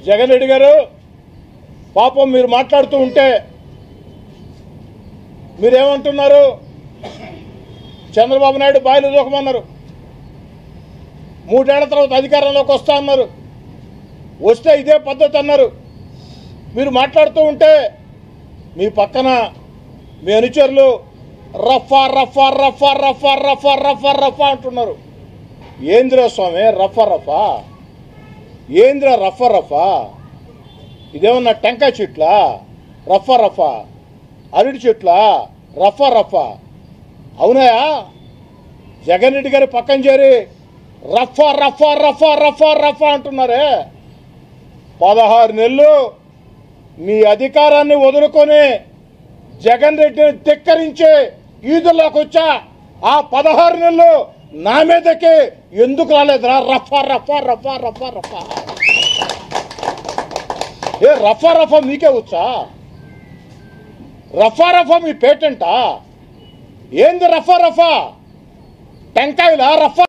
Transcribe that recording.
జగన్ రెడ్డి గారు పాపం మీరు మాట్లాడుతూ ఉంటే మీరేమంటున్నారు? చంద్రబాబు నాయుడు బాయిలు దూకమన్నారు, 3 ఏళ్ల తర్వాత అధికారంలోకి వస్తా అన్నారు, వస్తే ఇదే పద్ధతి అన్నారు. మీరు మాట్లాడుతూ ఉంటే మీ పక్కన మీ అనుచరులు రఫా రఫా రఫా రఫా రఫా రఫా రఫా అంటున్నారు. ఏంద్రా స్వామి రఫా రఫా? ఏంద్రా రఫా రఫా? ఇదేమన్నా టెంకాయ చెట్లా? రఫా రఫా అరటి చెట్లా? రఫా రఫా అవునాయా? జగన్ రెడ్డి గారి పక్కన చేరి రఫా రఫా రఫా రఫా రఫా అంటున్నారే. 16 నెలలు మీ అధికారాన్ని వదులుకొని జగన్ రెడ్డిని ధిక్కరించి ఈదుల్లోకి వచ్చా. ఆ 16 నెలలు నా మీదకి ఎందుకు రాలేదురా? రఫా రఫా రఫా రఫా రఫా. ఏ రఫా రఫా మీకే వచ్చా? రఫా రఫా మీ పేటెంటా? ఏంది రఫా రఫా? టెంకాయలా? రఫా